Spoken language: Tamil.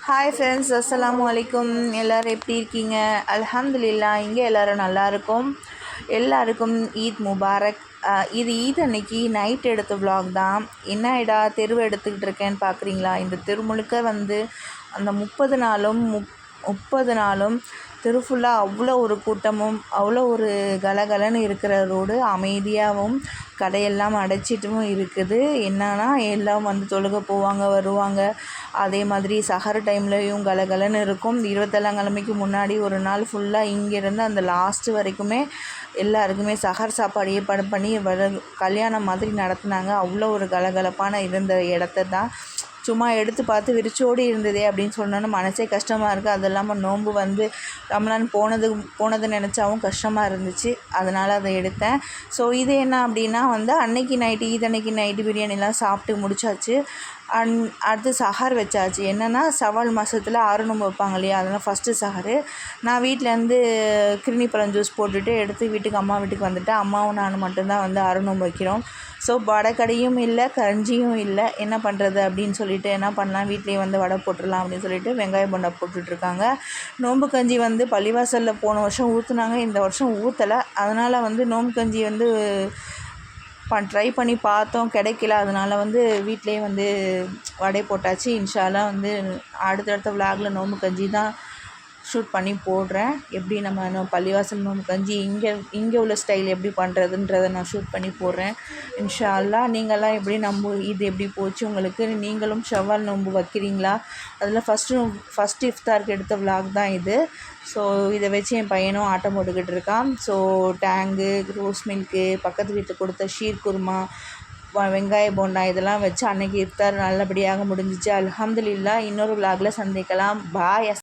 ஹாய் ஃப்ரெண்ட்ஸ், அஸ்ஸலாமு அலைக்கும். எல்லோரும் எப்படி இருக்கீங்க? அல்ஹம்துலில்லாஹ், இங்கே எல்லோரும் நல்லாயிருக்கும். எல்லாருக்கும் ஈத் முபாரக். இது ஈத் அன்னைக்கு நைட் எடுத்த vlog தான். என்ன இடா தெருவு எடுத்துக்கிட்டு இருக்கேன்னு பார்க்குறீங்களா? இந்த தெரு முழுக்க அந்த 30 நாளும் தெரு ஃபுல்லாக அவ்வளோ ஒரு கூட்டமும் அவ்வளோ ஒரு கலகலன்னு இருக்கிற ரோடு, அமைதியாகவும் கடையெல்லாம் அடைச்சிட்டும் இருக்குது. என்னன்னா எல்லாம் தொழுக போவாங்க வருவாங்க. அதே மாதிரி சஹர் டைம்லேயும் கலகலன்னு இருக்கும். 27ஆம் கிழமைக்கு முன்னாடி ஒரு நாள் ஃபுல்லாக இங்கேருந்து அந்த லாஸ்ட்டு வரைக்குமே எல்லாருக்குமே சஹர் சாப்பாடு ஏற்பாடு பண்ணி கல்யாணம் மாதிரி நடத்துனாங்க. அவ்வளோ ஒரு கலகலப்பான இருந்த இடத்த தான் சும்மா எடுத்து பார்த்து விரிச்சோடி இருந்ததே அப்படின்னு சொன்னோன்னு மனசே கஷ்டமாக இருக்குது. அது இல்லாமல் நோன்பு ரமலான் போனது நினச்சாவும் கஷ்டமாக இருந்துச்சு. அதனால் அதை எடுத்தேன். ஸோ இது என்ன அப்படின்னா அன்னைக்கு நைட்டு ஈத் அன்னைக்கு நைட்டு பிரியாணிலாம் சாப்பிட்டு முடிச்சாச்சு. அடுத்து சஹர் வச்சாச்சு. என்னென்னா சவால் மாதத்தில் 6 நோன்பு வைப்பாங்க இல்லையா, அதெல்லாம் ஃபஸ்ட்டு சஹரு. நான் வீட்டிலேருந்து கிருணிப்பழம் ஜூஸ் போட்டுட்டு எடுத்து அம்மா வீட்டுக்கு வந்துட்டேன். அம்மாவும் நானும் மட்டும்தான் 6 நோன்பு வைக்கிறோம். ஸோ வடைக்கடையும் இல்லை, கஞ்சியும் இல்லை. என்ன பண்ணுறது அப்படின்னு சொல்லிட்டு என்ன பண்ணலாம், வீட்லேயே வடை போட்டுடலாம் அப்படின்னு சொல்லிட்டு வெங்காய போண்டா போட்டுட்ருக்காங்க. நோன்பு கஞ்சி பள்ளிவாசலில் போன வருஷம் ஊற்றுனாங்க, இந்த வருஷம் ஊற்றலை. அதனால் நோன்பு கஞ்சி ட்ரை பண்ணி பார்த்தோம், கிடைக்கல. அதனால் வீட்டிலே வடை போட்டாச்சு. இன்ஷா அல்லாஹ் அடுத்தடுத்த விலாகில் நோன்பு கஞ்சி தான் ஷூட் பண்ணி போடுறேன். எப்படி நம்ம பள்ளிவாசல் நோன்பு கஞ்சி இங்கே உள்ள ஸ்டைல் எப்படி பண்ணுறதுன்றதை நான் ஷூட் பண்ணி போடுறேன். இன்ஷா அல்லாஹ் நீங்கள்லாம் எப்படி இது எப்படி போச்சு உங்களுக்கு? நீங்களும் ஷவ்வால் நோன்பு வைக்கிறீங்களா? அதில் ஃபஸ்ட்டு இஃப்தாருக்கு எடுத்த விலாக் தான் இது. ஸோ இதை வச்சு என் பையனும் ஆட்டம் போட்டுக்கிட்டு இருக்கான். ஸோ டேங்கு, ரோஸ் மில்க்கு, பக்கத்து வீட்டுக்கு கொடுத்த ஷீர் குருமா, வெங்காய போண்டா இதெல்லாம் வச்சு அன்றைக்கி இஃப்தார் நல்லபடியாக முடிஞ்சிச்சு. அல்ஹம்துலில்லாஹ். இன்னொரு விலாகில் சந்திக்கலாம். பாய்.